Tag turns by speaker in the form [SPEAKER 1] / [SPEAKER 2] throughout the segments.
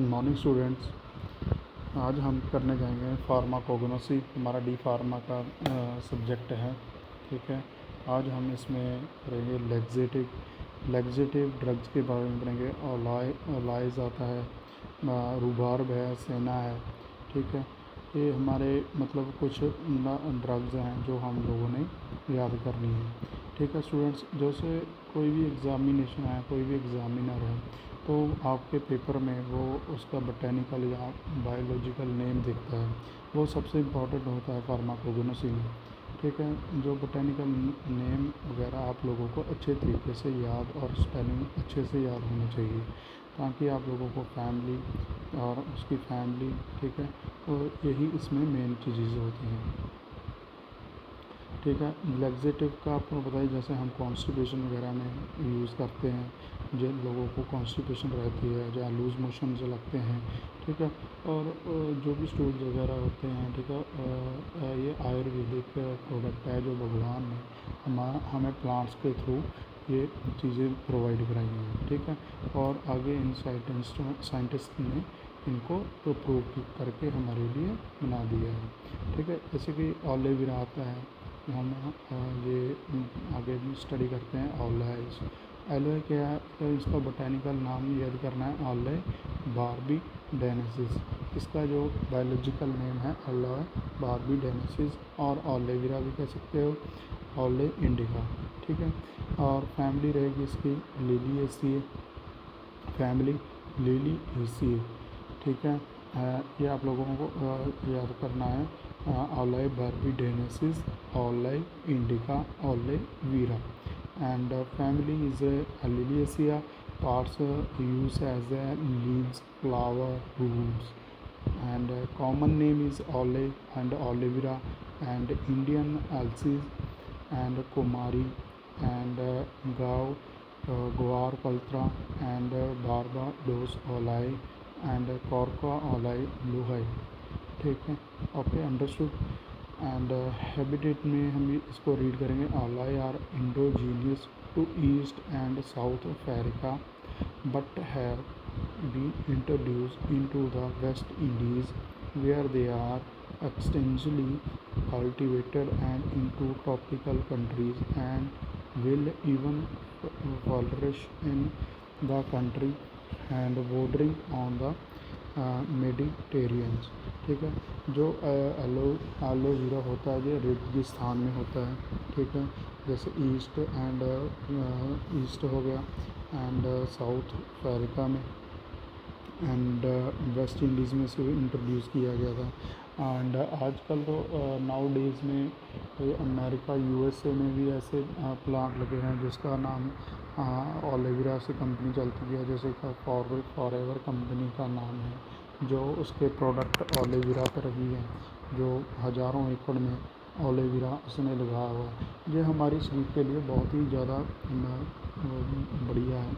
[SPEAKER 1] Morning students, आज हम करने जाएंगे फार्माकोगनोसी। हमारा डी फार्मा का सब्जेक्ट है। ठीक है, आज हम इसमें करेंगे लेग्जेटिव ड्रग्स के बारे में पढ़ेंगे। ओलाइज आता है, रूबार्ब है, सेना है। ठीक है, ये हमारे मतलब कुछ ड्रग्स हैं जो हम लोगों ने याद करनी है। ठीक है स्टूडेंट्स, जैसे कोई भी एग्ज़ामिनेशन है, कोई भी एग्ज़ामिनर है, तो आपके पेपर में वो उसका बोटेनिकल या बायोलॉजिकल नेम दिखता है, वो सबसे इम्पॉर्टेंट होता है फार्माकोगनोसी में। ठीक है, जो बोटेनिकल नेम वगैरह आप लोगों को अच्छे तरीके से याद और स्पेलिंग अच्छे से याद होनी चाहिए, ताकि आप लोगों को फैमिली और उसकी फैमिली, ठीक है, और यही इसमें मेन चीज़ें होती हैं। ठीक है, लेग्जेटिव का आपको बताइए, जैसे हम कॉन्स्टिपेशन वगैरह में यूज़ करते हैं, जिन लोगों को कॉन्स्टिपेशन रहती है या लूज़ मोशन जो लगते हैं। ठीक है, और जो भी स्टूल्स वगैरह होते हैं, ठीक है, ये आयुर्वेदिक प्रोडक्ट है जो भगवान ने हमें प्लांट्स के थ्रू ये चीज़ें प्रोवाइड कराई हैं। ठीक है, और आगे इन साइंटिस्ट ने इनको तो प्रूव करके हमारे लिए बना दिया है। ठीक है, जैसे कि ऑलिविरा आता है, हम ये आगे भी स्टडी करते हैं। ऑलाइज, एलोए क्या है, तो इसका बोटेनिकल नाम याद करना है, ऑले बारबी डेनेसिस। इसका जो बायोलॉजिकल नेम है एलोए बारबी डेनेसिस, और ऑलेविरा भी कह सकते हो, ऑले इंडिका। ठीक है, और फैमिली रहेगी इसकी लिलिएसिए, फैमिली लिलिएसिए। ठीक है, ये आप लोगों को याद करना है, aloe barbadensis, aloe indica, aloe vera, and family is Liliaceae. Parts used as leaves, flower, roots, and common name is olive and olivera, and Indian alces, and kumari, and guar paltra, and barbados olai, and corca olai luhai. ठीक है, okay, understood. And habitat में हम इसको read करेंगे। Aloe are indigenous to east and south Africa, but have been introduced into the West Indies, where they are extensively cultivated and into tropical countries, and will even flourish in the country and bordering on the Mediterranean. ठीक है, जो aloe vera होता है ये रेगिस्तान में होता है। ठीक है, जैसे ईस्ट हो गया, एंड साउथ अफ्रीका में, एंड वेस्ट इंडीज़ में से इंट्रोड्यूस किया गया था। एंड आजकल तो नाउ डेज़ में अमेरिका यूएसए में भी ऐसे प्लांट लगे हैं जिसका नाम ओलिविरा से कंपनी चलती है, जैसे कि फॉरएवर कंपनी का नाम है, जो उसके प्रोडक्ट ओलिविरा पर ही हैं, जो हज़ारों एकड़ में ओलिविरा उसने लगाया हुआ है। ये हमारे शरीर के लिए बहुत ही ज़्यादा बढ़िया है।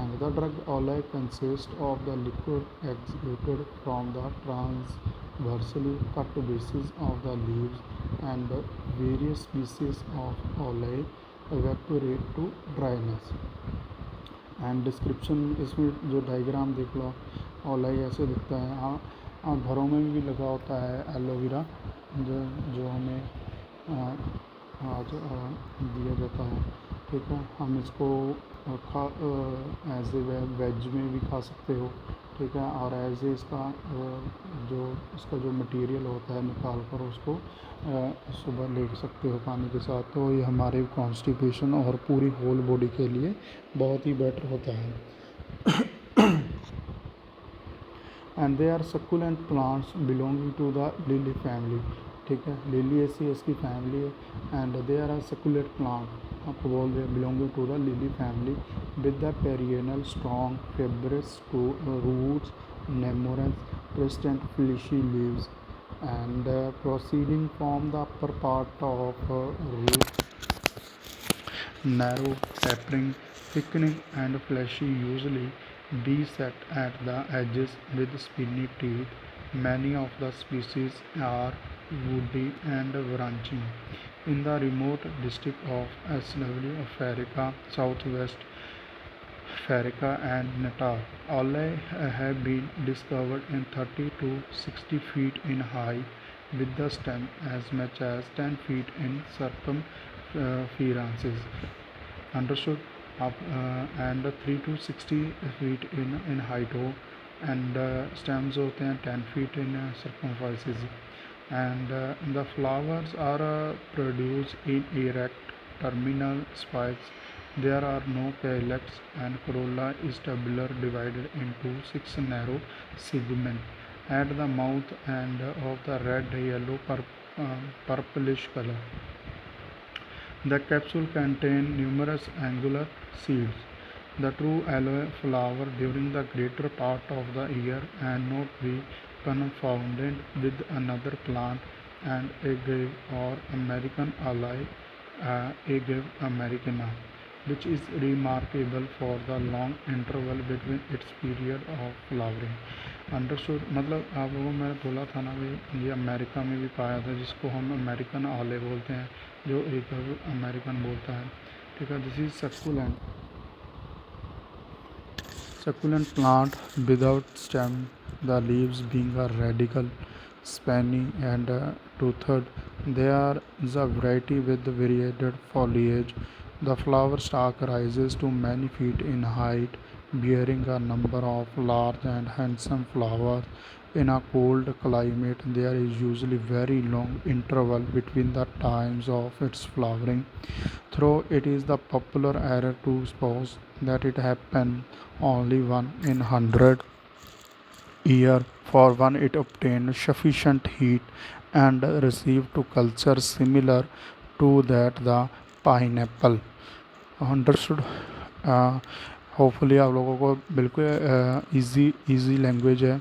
[SPEAKER 1] And the drug olay consists of the liquid extracted from the transversely cut bases of the leaves, and various species of olay evaporate to dryness. And description, इसमें जो डायग्राम देख लो, ओलाई ऐसे दिखता है। हाँ, घरों में भी लगा होता है एलोवेरा, जो हमें आज दिया जाता है। ठीक है, हम इसको एज ए वेज में भी खा सकते हो। ठीक है, और एज ए इसका जो मटेरियल होता है निकाल कर उसको सुबह ले सकते हो पानी के साथ। तो ये हमारे कॉन्स्टिपेशन और पूरी होल बॉडी के लिए बहुत ही बेटर होता है। And they are succulent plants belonging to the lily family. ठीक है, लिलिएसी इसकी फैमिली है, and they are succulent plant, आपको बोल रहे belonging to the lily family, with the perennial strong fibrous roots, numerous persistent fleshy leaves, and proceeding from the upper part of root, narrow, tapering, thickening, and fleshy, usually beset at the edges with spiny teeth. Many of the species are woody and branching. In the remote district of SW Africa, southwest Farica and Natal. All have been discovered in 30 to 60 feet in height, with the stem as much as 10 feet in circumference. Understood? And 3 to 60 feet in height हो, and stems होते हैं 10 feet in circumference, and the flowers are produced in erect terminal spikes. There are no calyx, and corolla is tubular, divided into 6 narrow segments at the mouth and of the red, yellow, purplish color. The capsule contains numerous angular seeds. The true aloe flower during the greater part of the year and not be confounded with another plant and agave or American aloe, agave americana, which is remarkable for the long interval between its period of flowering. Understood, मतलब आप लोगों को मैंने बोला था ना भाई, ये अमेरिका में भी पाया था, जिसको हम अमेरिकन आले बोलते हैं, जो एक अमेरिकन बोलता है। ठीक है, this is succulent plant without stem, the leaves being a radical, spiny and toothed. There is a variety with variegated foliage. The flower stalk rises to many feet in height, bearing a number of large and handsome flowers. In a cold climate, there is usually very long interval between the times of its flowering. Though it is the popular error to suppose that it happens only one in 100 years, for when it obtains sufficient heat and receives to culture similar to that the pineapple. Understood? Hopefully आप लोगों को बिल्कुल easy language है,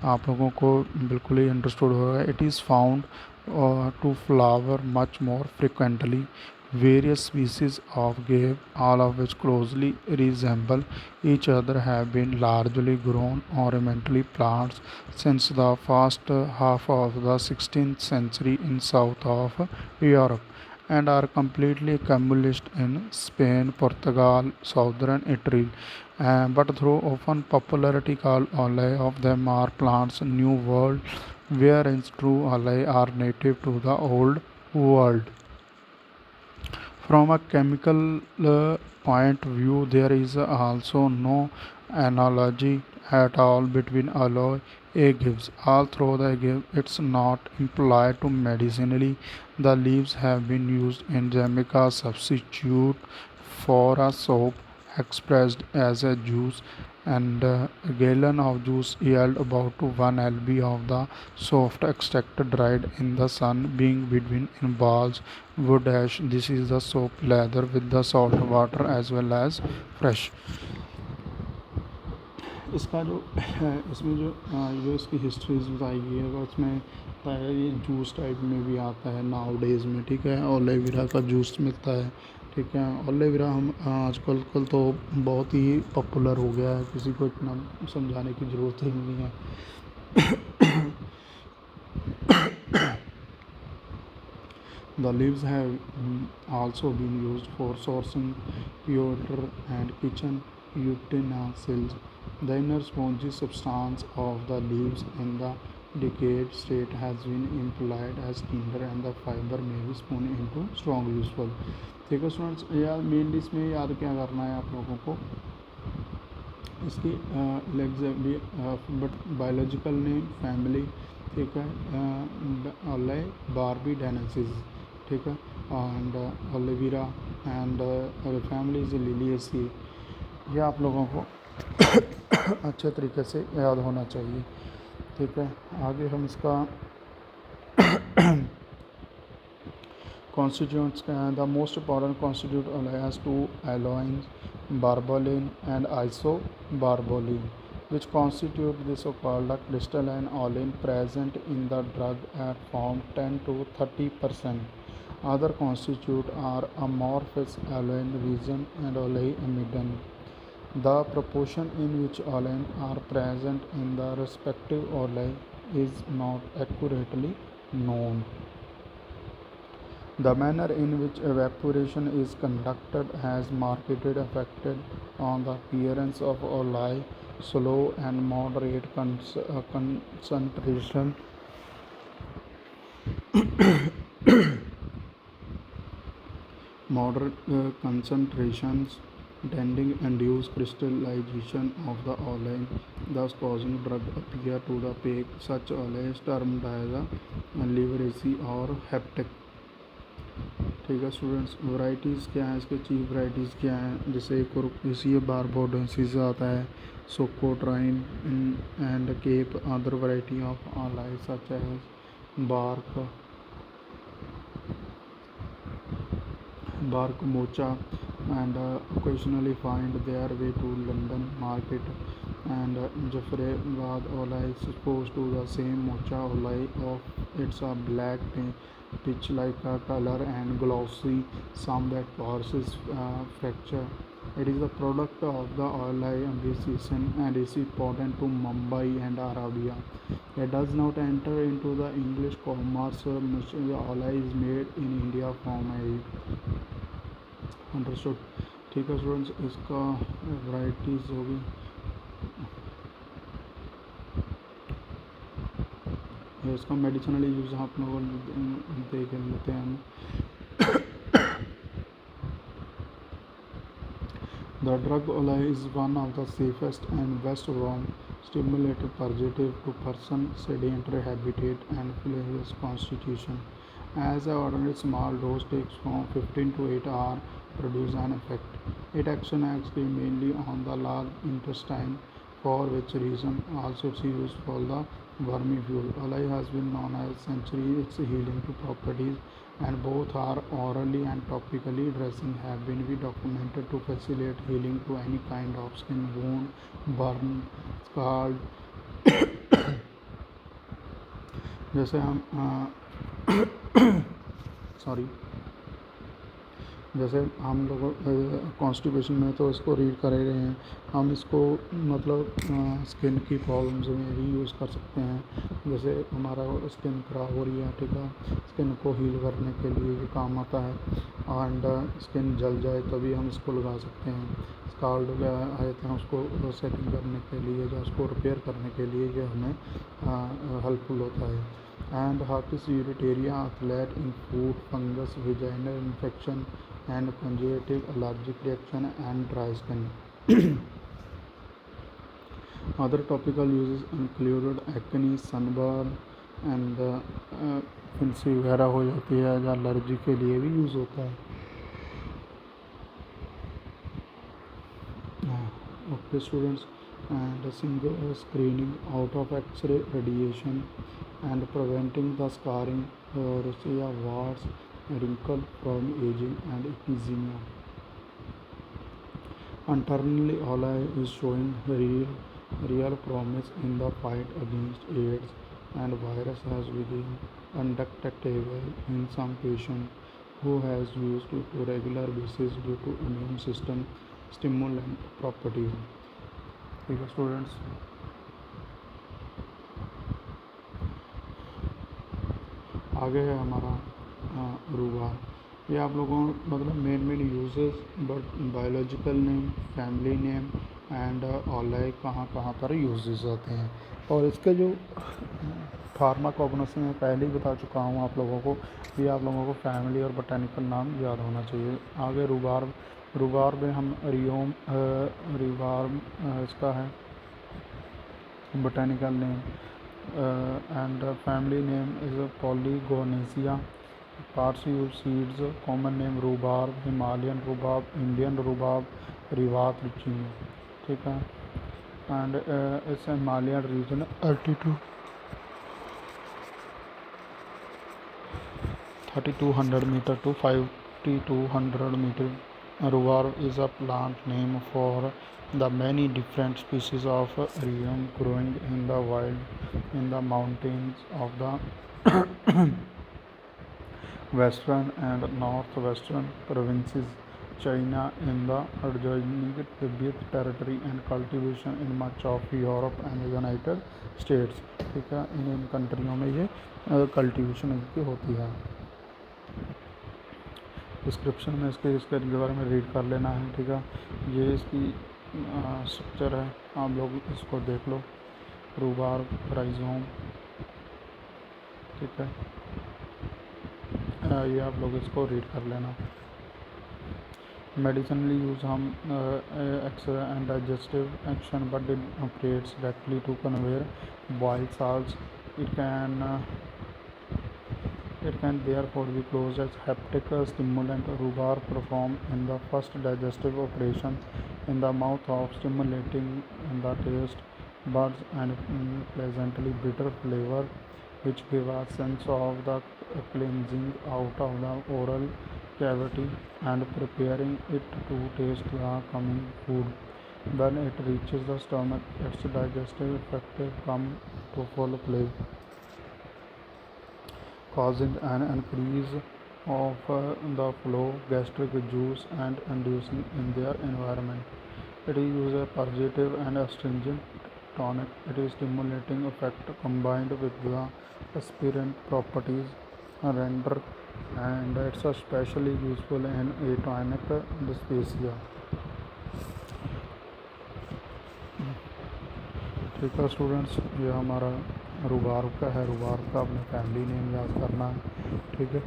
[SPEAKER 1] आप लोगों को बिल्कुल ही अंडरस्टूड होगा. It is found to flower much more frequently. Various species of grape, all of which closely resemble each other, have been largely grown ornamentally plants since the first half of the 16th century in south of Europe, and are completely established in Spain, Portugal, southern Italy. But though often popularity called Olay, of them are plants New World, whereas true Olay are native to the Old World. From a chemical point of view, there is also no analogy at all between aloe agaves. Although the agave it's not employed to medicinally, the leaves have been used in Jamaica substitute for a soap expressed as a juice, and a gallon of juice yield about to 1 lb of the soft extract dried in the sun, being between in balls wood ash. This is the soap leather with the salt water as well as fresh. इसका जो इसमें जो इसकी histories बताई गई है, उसमें बताया ये जूस टाइप में भी आता है नाउ डेज़ में. ठीक है, ओलेवेरा का जूस मिलता है. ठीक है, ओलेवेरा हम आजकल कल तो बहुत ही पॉपुलर हो गया है, किसी को इतना समझाने की ज़रूरत ही नहीं है. The leaves have also been used for sourcing water and kitchen utensils. The inner spongy substance of the leaves in the decayed state has been employed as tinder, and the fiber may be spun into strong useful. ठीक है students, यार mainly इसमें याद क्या करना है आप लोगों को, इसकी बट बायोलॉजिकल नेम फैमिली. ठीक है, ओले बारबी डेनेंसिस. ठीक है, and aloe vera and family is liliaceae. ये आप लोगों को अच्छे तरीके से याद होना चाहिए. ठीक है, आगे हम इसका constituents क्या हैं. The most important constitute has two aloin, barbolin and isobarbolin, which constitute the so-called crystalline olein present in the drug at form 10 to 30%. Other constituents are amorphous olein region and oleamidin. The proportion in which olein are present in the respective olei is not accurately known. The manner in which evaporation is conducted has marked effect on the appearance of olei. Slow and moderate concentration Moderate concentrations tending induce crystallization of the olei, thus causing drug appear to the peak. Such olei is termed as a leverecy or heptic. ठीक है students, varieties क्या हैं इसके, chief varieties क्या हैं, जैसे एक और इसी बारबोडेंसिस आता है, socotrine and cape, other variety of aloe such as bark mocha and occasionally find their way to London market. And Jaffreyabad olei is opposed to the same mocha olei of its a black pitch like color and glossy some that causes fracture. It is a product of the olei association and is important to Mumbai and Arabia. It does not enter into the English commerce. The olei is made in India from a understood. ठीक है students, इसका varieties होगी. इसका medicinally use आप लोगों देख लेते हैं हम. The drug olei is one of the safest and best form stimulated purgative to person sedentary habitat and flawless constitution. As an ordinary small dose takes from 15 to 8 hours produce an effect. It action acts mainly on the large intestine, for which reason also it's used for the vermifuel. Olei has been known as century its healing to properties, and both are orally and topically dressing have been documented to facilitate healing to any kind of skin wound, burn, scald. जैसे हम sorry जैसे हम लोग constipation में तो इसको read कर रहे हैं, हम इसको मतलब स्किन की प्रॉब्लम्स में भी यूज़ कर सकते हैं. जैसे हमारा स्किन ख़राब हो रही है, ठीक है, स्किन को हील करने के लिए ये काम आता है. एंड स्किन जल जाए तभी हम इसको लगा सकते हैं. स्काल्ड आए थे उसको सेटिंग करने के लिए या उसको रिपेयर करने के लिए ये हमें हेल्पफुल होता है. And herpes urticaria, athlete in food, fungus, vaginal infection and conjunctive allergic reaction and dry skin. Other topical uses included acne, sunburn and फिंसी वगैरह हो जाती है या एलर्जी के लिए भी यूज़ होता है. Okay students, and screening out of X-ray radiation and preventing the scarring, rosacea, warts, wrinkle from aging and eczema. Internally, olei is showing real promise in the fight against AIDS, and virus has been undetectable in some patients who has used to regular basis due to immune system stimulant properties. ठीक है students, आगे है हमारा रूबार. ये आप लोगों मतलब main uses, but biological name, family name and aloe कहाँ पर यूजेस होते हैं. और इसके जो फार्माकोग्नोसी में पहले ही बता चुका हूँ आप लोगों को, ये आप लोगों को फैमिली और बोटेनिकल नाम याद होना चाहिए. आगे रूबार में हम रिवार इसका है botanical name and family name is polygonaceae. Parts seeds common name rhubarb, Himalayan rhubarb, Indian rhubarb, रिवात रुचीनी. ठीक है, and it's Himalayan region altitude 3200 meter to 5200 meter. Rhubarb is a plant name for the many different species of rheum growing in the wild in the mountains of the western and northwestern provinces, China, in the adjoining Tibet territory, and cultivation in much of Europe and the United States. ठीक है, इन कंट्रियों में ये cultivation इनकी होती है. Description में इसके बारे में रीड कर लेना है, ठीक है। ये इसकी स्ट्रक्चर है, आप लोग इसको देख लो। रूबार्ब राइजोम, ठीक है, ये आप लोग इसको रीड कर लेना। Medicinally use हम and digestive action, but it operates directly to convey bile salts. It can uh, it can therefore be closed as heptic stimulant. Rhubarb perform in the first digestive operation in the mouth of stimulating the taste buds and pleasantly bitter flavor, which give a sense of the cleansing out of the oral cavity and preparing it to taste the coming food. When it reaches the stomach, its digestive effect come to full play, causing an increase of the flow, gastric juice, and inducing in their environment. It is used as purgative and astringent tonic. It is stimulating effect combined with the aspirant properties render, and it's especially useful in atonic dyspepsia. ठीक है students, ये हमारा रूबार्ब का है। रूबार्ब का अपने family name याद करना है, ठीक है।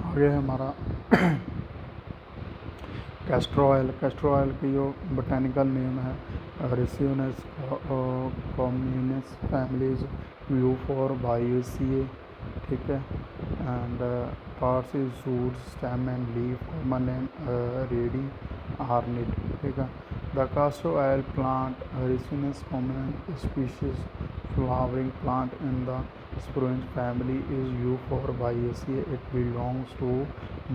[SPEAKER 1] आगे है हमारा कैस्टर ऑयल। कैस्टर ऑयल की जो बोटेनिकल नेम है ricinus communis families euphorbiaceae, ठीक है। And parts is shoot stem and leaf, common name रेडी आर्निड, ठीक है। The castor oil plant ricinus common species flowering plant in the spruce family is Euphorbiaceae. It belongs to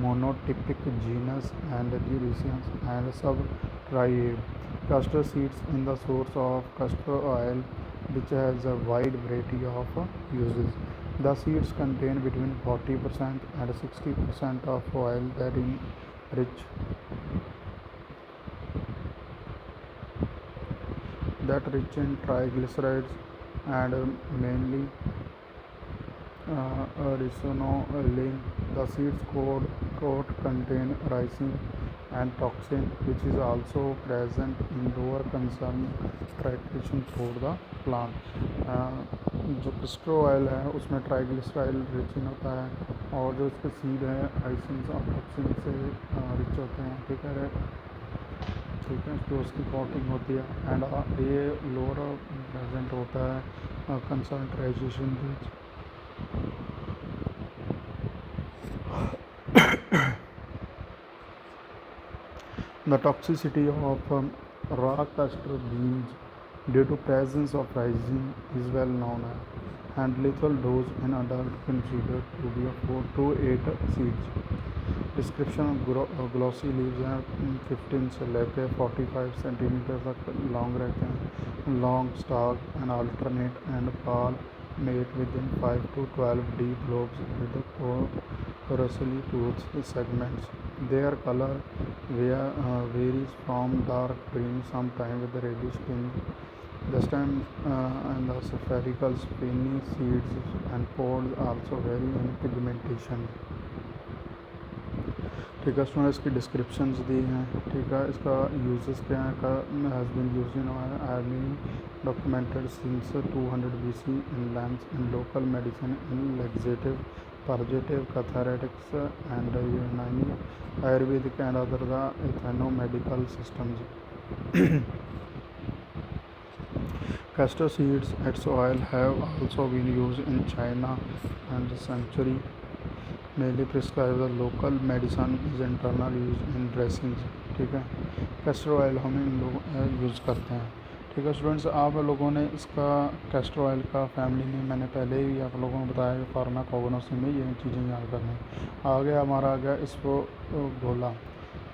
[SPEAKER 1] monotypic genus and Andrewsines and subtribe. Castor seeds in the source of castor oil, which has a wide variety of uses. The seeds contain between 40% and 60% of oil rich rich in triglycerides and mainly ricinoline. The seeds coat contain ricin and toxin, which is also present in lower concern tractation through the plant. जो castor oil है उसमें triglyceride Richin होता है, और जो इसके seed है ricin और टॉक्सिन से रिच होते हैं, ठीक है। ठीक है, जो उसकी कोटिंग होती है एंड ये लोअर प्रेजेंट होता है concentration rich. The toxicity of raw castor beans due to presence of ricin is well known, and lethal dose in adult considered to be 4 to 8 seeds. Description glossy leaves हैं 15 से लेकर 45 centimetre तक long रहते हैं। Long stock and alternate and Pal made with in 5 to 12 deep lobes with coarsely toothed segments. Their color varies from dark green sometimes with reddish tinge. The stem and the spherical spiny seeds and pods also vary in pigmentation. ठीक है student, इसकी descriptions दी हैं, ठीक है। इसका uses क्या है, has been used in have been documented since 200 BC in lamps in local medicine in laxative purgative cathartics and Unani Ayurvedic and other the ethnomedical systems. Castor seeds, its oil have also been used in China and century. Mainly prescribed the local medicine is internal use in dressings, ठीक है। Castor oil हम इन लोग use करते हैं, ठीक है students. आप लोगों ने इसका कैस्टर ऑयल का फैमिली नेम मैंने पहले ही आप लोगों को बताया कि फार्माकोगनोसी में ये चीज़ें याद करनी। आगे हमारा आ गया इसको गोला।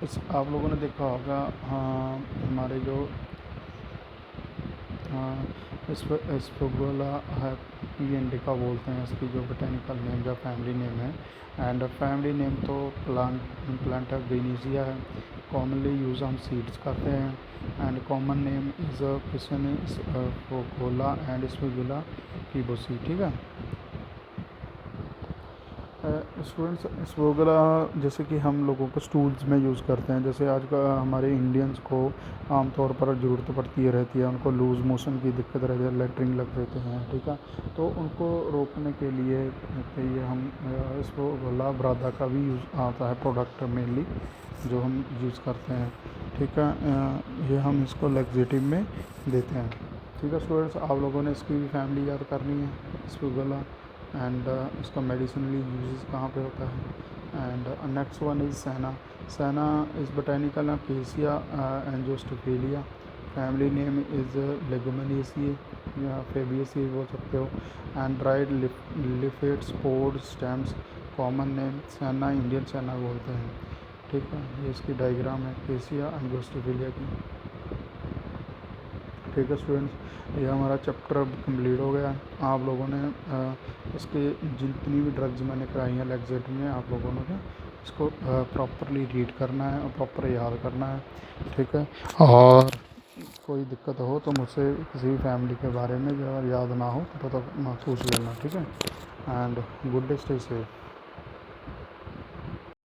[SPEAKER 1] इस आप लोगों ने देखा होगा, हाँ, हमारे जो स्पोगोला है, पी इंडिका बोलते हैं इसकी जो बोटेनिकल नेम या फैमिली नेम है। एंड फैमिली नेम तो प्लांटा ग्रीनिजिया है। कॉमनली यूज़ हम सीड्स करते हैं। एंड कॉमन नेम इज़ पिसन स्पोगोला एंड स्पोगुला कीबोसी, ठीक है। स्टूडेंट्स, स्पोगोला जैसे कि हम लोगों को स्टूल्स में यूज़ करते हैं, जैसे आज का हमारे इंडियंस को आमतौर पर ज़रूरत पड़ती रहती है, उनको लूज़ मोशन की दिक्कत रहती है, लेटरिन लग रहते हैं, ठीक है। तो उनको रोकने के लिए हम स्पोगोला ब्रादा का भी यूज़ आता है प्रोडक्ट मेनली जो हम यूज़ करते हैं, ठीक है। ये हम इसको लैक्सेटिव में देते हैं, ठीक है। स्टूडेंट्स, आप लोगों ने इसकी भी फैमिली याद करनी है स्पोगोला एंड इसका मेडिसिनली यूजेस कहाँ पे होता है। And next one is senna. Senna is botanical acacia angustifolia. Family name is leguminosae या फेबियसी बोल सकते हो। एंड ड्राइड लिफेट स्पोर्ड stems. Common name senna, Indian senna बोलते हैं, ठीक है। ये इसकी डायग्राम है अकेसिया एंजियोस्टिफिलिया की, ठीक है। स्टूडेंट्स, ये हमारा चैप्टर अब कंप्लीट हो गया। आप लोगों ने इसके जितनी भी ड्रग्स मैंने कराई हैं लैक्सेट में, आप लोगों ने इसको प्रॉपरली रीड करना है और प्रॉपर याद करना है, ठीक है। और कोई दिक्कत हो तो मुझसे किसी भी फैमिली के बारे में अगर याद ना हो तो पूछ लेना, ठीक है। And good day, stay safe.